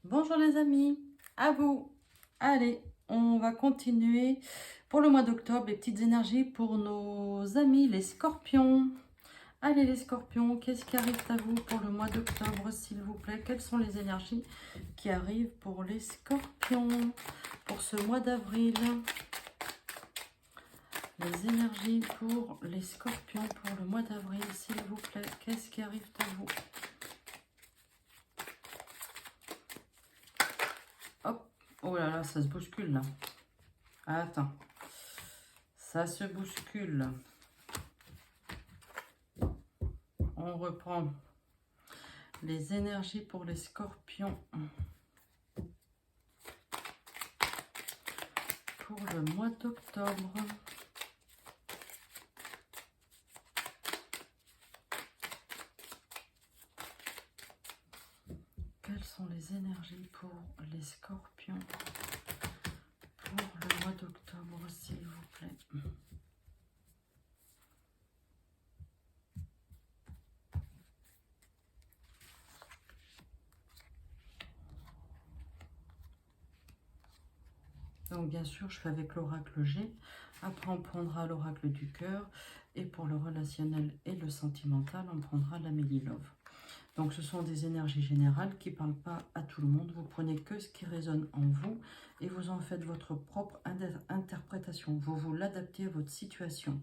Bonjour les amis, à vous. Allez, on va continuer pour le mois d'octobre, les petites énergies pour nos amis les scorpions. Allez les scorpions, qu'est-ce qui arrive à vous pour le mois d'octobre s'il vous plaît? Quelles sont les énergies qui arrivent pour les scorpions pour ce mois d'avril? Les énergies pour les scorpions pour le mois d'avril s'il vous plaît, qu'est-ce qui arrive à vous? Hop, oh là là, ça se bouscule là. Attends, ça se bouscule. On reprend les énergies pour les scorpions pour le mois d'octobre. Quelles sont les énergies pour les scorpions pour le mois d'octobre, s'il vous plaît? Donc bien sûr, je fais avec l'oracle G. Après, on prendra l'oracle du cœur. Et pour le relationnel et le sentimental, on prendra la Love. Donc ce sont des énergies générales qui ne parlent pas à tout le monde. Vous prenez que ce qui résonne en vous et vous en faites votre propre interprétation. Vous l'adaptez à votre situation.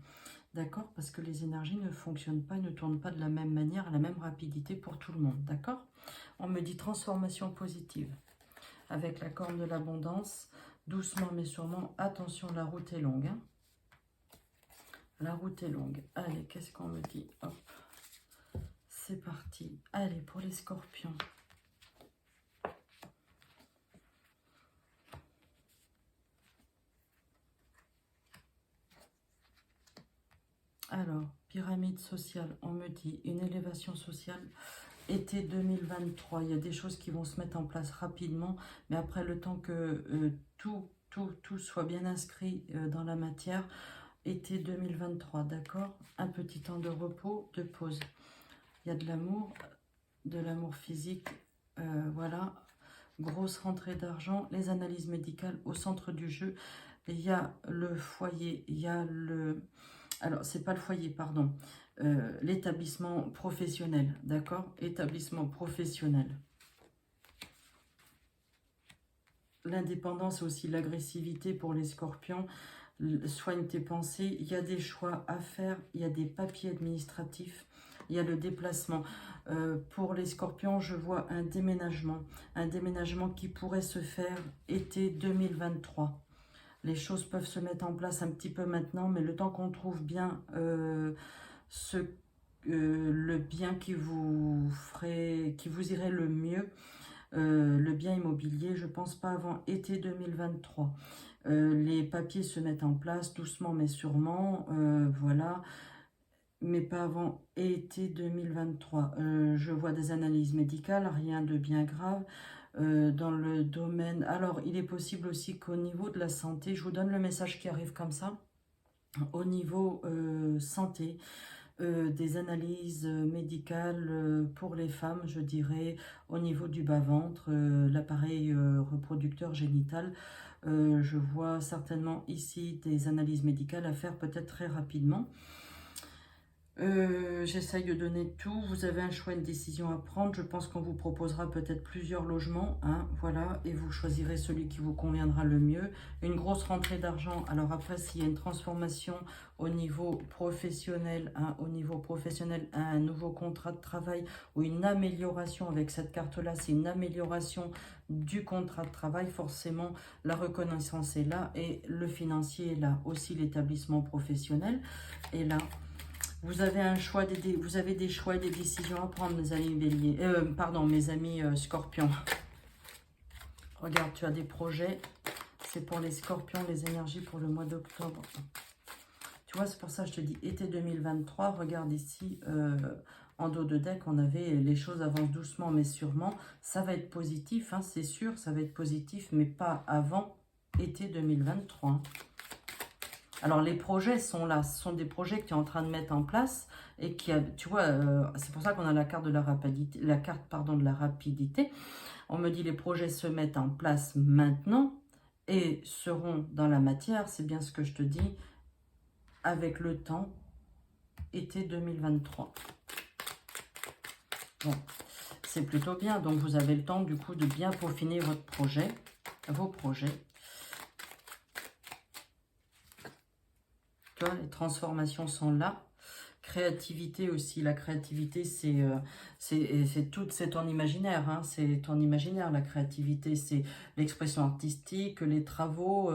D'accord? Parce que les énergies ne fonctionnent pas, ne tournent pas de la même manière, à la même rapidité pour tout le monde. D'accord? On me dit transformation positive. Avec la corne de l'abondance, doucement mais sûrement, attention, la route est longue. Hein? La route est longue. Allez, qu'est-ce qu'on me dit? Hop. C'est parti. Allez, pour les scorpions. Alors, pyramide sociale, on me dit une élévation sociale. Été 2023, il y a des choses qui vont se mettre en place rapidement, mais après le temps que tout soit bien inscrit dans la matière, été 2023, d'accord? Un petit temps de repos, de pause. Il y a de l'amour physique, voilà. Grosse rentrée d'argent, les analyses médicales au centre du jeu. Il y a le foyer, il y a le... Alors, c'est pas le foyer, pardon. L'établissement professionnel, d'accord? Établissement professionnel. L'indépendance et aussi l'agressivité pour les scorpions. Soigne tes pensées. Il y a des choix à faire. Il y a des papiers administratifs. Il y a le déplacement. Pour les scorpions, je vois un déménagement. Un déménagement qui pourrait se faire été 2023. Les choses peuvent se mettre en place un petit peu maintenant, mais le temps qu'on trouve bien le bien qui vous irait le mieux, le bien immobilier, je pense pas avant été 2023. Les papiers se mettent en place doucement mais sûrement, voilà, mais pas avant été 2023. Je vois des analyses médicales, rien de bien grave. Dans le domaine... Alors, il est possible aussi qu'au niveau de la santé, je vous donne le message qui arrive comme ça, au niveau santé, des analyses médicales pour les femmes, je dirais, au niveau du bas-ventre, l'appareil reproducteur génital. Je vois certainement ici des analyses médicales à faire peut-être très rapidement. J'essaye de donner tout. Vous avez un choix, une décision à prendre. Je pense qu'on vous proposera peut-être plusieurs logements, hein, voilà, et vous choisirez celui qui vous conviendra le mieux. Une grosse rentrée d'argent. Alors après, s'il y a une transformation au niveau professionnel, hein, un nouveau contrat de travail ou une amélioration avec cette carte-là, c'est une amélioration du contrat de travail. Forcément, la reconnaissance est là et le financier est là. Aussi l'établissement professionnel est là. Vous avez un choix, vous avez des choix et des décisions à prendre, mes amis béliers. Mes amis scorpions. Regarde, tu as des projets. C'est pour les scorpions, les énergies pour le mois d'octobre. Tu vois, c'est pour ça que je te dis été 2023. Regarde ici, en dos de deck, on avait les choses avancent doucement mais sûrement. Ça va être positif, hein, c'est sûr, ça va être positif, mais pas avant été 2023. Alors, les projets sont là. Ce sont des projets que tu es en train de mettre en place et qui, tu vois, c'est pour ça qu'on a la carte de la rapidité, pardon, de la rapidité. On me dit les projets se mettent en place maintenant et seront dans la matière. C'est bien ce que je te dis avec le temps, été 2023. Bon, c'est plutôt bien. Donc, vous avez le temps, du coup, de bien peaufiner votre projet, vos projets. Tu vois, les transformations sont là. Créativité aussi. La créativité, c'est ton imaginaire. Hein, c'est ton imaginaire, la créativité. C'est l'expression artistique, les travaux.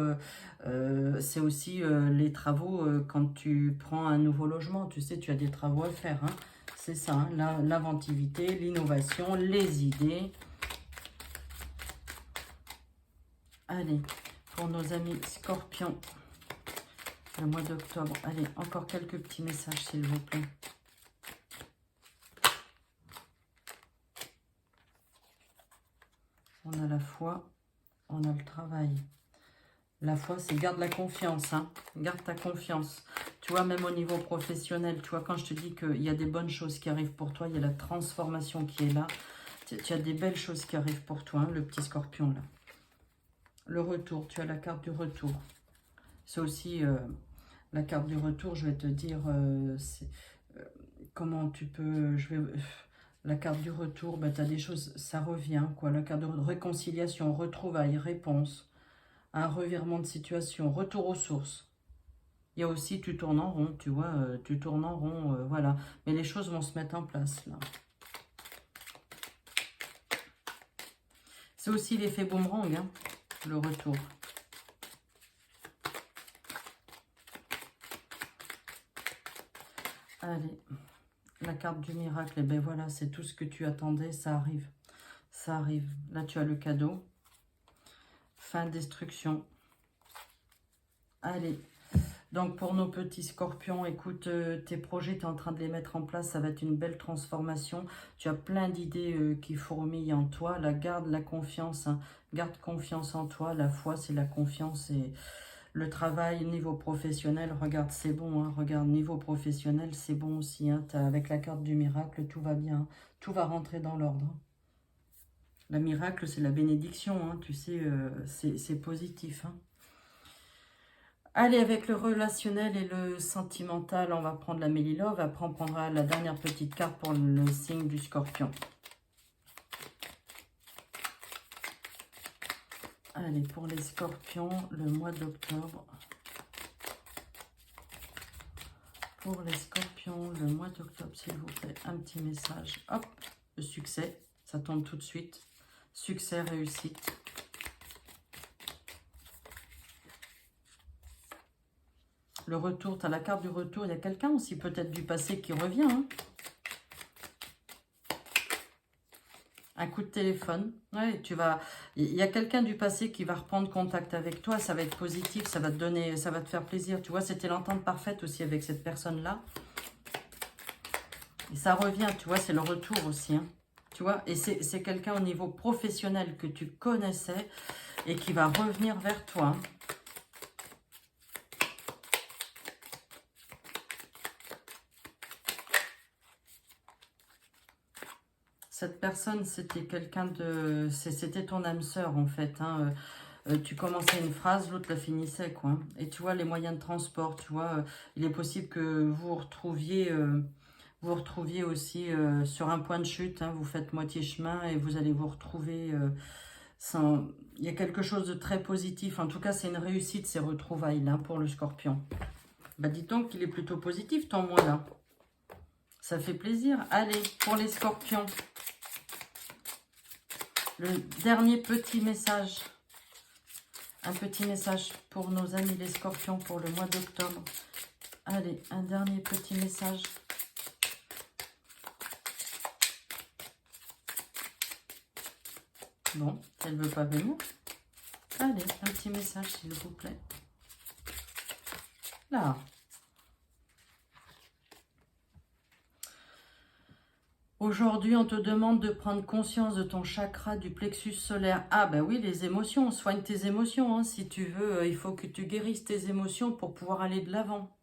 C'est aussi les travaux quand tu prends un nouveau logement. Tu sais, tu as des travaux à faire. Hein. C'est ça, hein, l'inventivité, l'innovation, les idées. Allez, pour nos amis scorpions, le mois d'octobre. Allez, encore quelques petits messages, s'il vous plaît. On a la foi, on a le travail. La foi, c'est garde la confiance, hein. Garde ta confiance. Tu vois, même au niveau professionnel, tu vois, quand je te dis qu'il y a des bonnes choses qui arrivent pour toi, il y a la transformation qui est là. Tu as des belles choses qui arrivent pour toi, hein, le petit scorpion, là. Le retour, tu as la carte du retour. C'est aussi la carte du retour, je vais te dire, comment tu peux... la carte du retour, ben, tu as des choses, ça revient, quoi. La carte de réconciliation, retrouvailles, réponse, un revirement de situation, retour aux sources. Il y a aussi, tu tournes en rond, tu vois, tu tournes en rond, voilà. Mais les choses vont se mettre en place, là. C'est aussi l'effet boomerang, hein, le retour. Allez, la carte du miracle, et ben voilà, c'est tout ce que tu attendais, ça arrive. Ça arrive. Là, tu as le cadeau. Fin de destruction. Allez. Donc, pour nos petits scorpions, écoute, tes projets, tu es en train de les mettre en place. Ça va être une belle transformation. Tu as plein d'idées qui fourmillent en toi. La garde la confiance. Hein. Garde confiance en toi. La foi, c'est la confiance. Et le travail, niveau professionnel, regarde, c'est bon. Hein. Regarde, niveau professionnel, c'est bon aussi. Hein. Avec la carte du miracle, tout va bien. Tout va rentrer dans l'ordre. La miracle, c'est la bénédiction. Hein. Tu sais, c'est positif. Hein. Allez, avec le relationnel et le sentimental, on va prendre la Mélilove. Après, on prendra la dernière petite carte pour le signe du scorpion. Allez, pour les scorpions, le mois d'octobre. Pour les scorpions, le mois d'octobre, s'il vous plaît, un petit message. Hop, le succès, ça tombe tout de suite. Succès, réussite. Le retour, tu as la carte du retour. Il y a quelqu'un aussi peut-être du passé qui revient. Hein. Un coup de téléphone. Ouais, il y a quelqu'un du passé qui va reprendre contact avec toi. Ça va être positif, ça va te donner, ça va te faire plaisir. Tu vois, c'était l'entente parfaite aussi avec cette personne-là. Et ça revient, tu vois, c'est le retour aussi. Hein. Tu vois, et c'est quelqu'un au niveau professionnel que tu connaissais et qui va revenir vers toi. Hein. Cette personne, c'était quelqu'un de... C'était ton âme sœur, en fait. Hein. Tu commençais une phrase, l'autre la finissait, quoi. Et tu vois, les moyens de transport, tu vois, il est possible que vous retrouviez aussi sur un point de chute. Hein, vous faites moitié chemin et vous allez vous retrouver... Il y a quelque chose de très positif. En tout cas, c'est une réussite, ces retrouvailles-là, pour le scorpion. Bah, dis donc qu'il est plutôt positif, ton mois-là. Ça fait plaisir. Allez, pour les scorpions... Le dernier petit message. Un petit message pour nos amis les scorpions pour le mois d'octobre. Allez, un dernier petit message. Bon, elle ne veut pas venir. Allez, un petit message s'il vous plaît. Là. Aujourd'hui, on te demande de prendre conscience de ton chakra du plexus solaire. Ah ben oui, les émotions, soigne tes émotions. Hein. Si tu veux, il faut que tu guérisses tes émotions pour pouvoir aller de l'avant.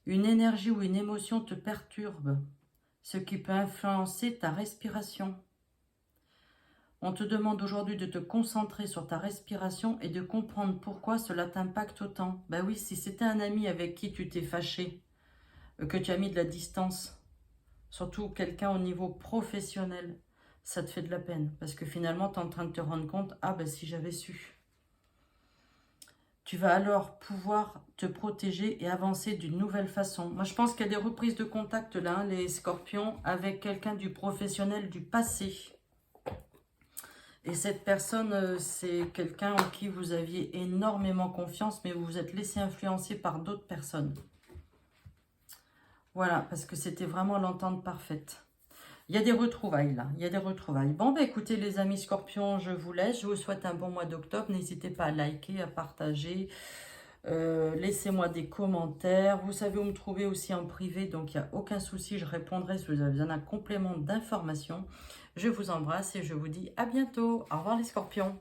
Une énergie ou une émotion te perturbe, ce qui peut influencer ta respiration. On te demande aujourd'hui de te concentrer sur ta respiration et de comprendre pourquoi cela t'impacte autant. Ben oui, si c'était un ami avec qui tu t'es fâché, que tu as mis de la distance, surtout quelqu'un au niveau professionnel, ça te fait de la peine. Parce que finalement, tu es en train de te rendre compte, ah ben si j'avais su. Tu vas alors pouvoir te protéger et avancer d'une nouvelle façon. Moi, je pense qu'il y a des reprises de contact là, hein, les scorpions, avec quelqu'un du professionnel du passé. Et cette personne, c'est quelqu'un en qui vous aviez énormément confiance, mais vous vous êtes laissé influencer par d'autres personnes. Voilà, parce que c'était vraiment l'entente parfaite. Il y a des retrouvailles là, il y a des retrouvailles. Bon, bah écoutez les amis scorpions, je vous laisse. Je vous souhaite un bon mois d'octobre. N'hésitez pas à liker, à partager. Laissez-moi des commentaires. Vous savez où me trouver aussi en privé, donc il n'y a aucun souci. Je répondrai si vous avez besoin d'un complément d'information. Je vous embrasse et je vous dis à bientôt. Au revoir les scorpions.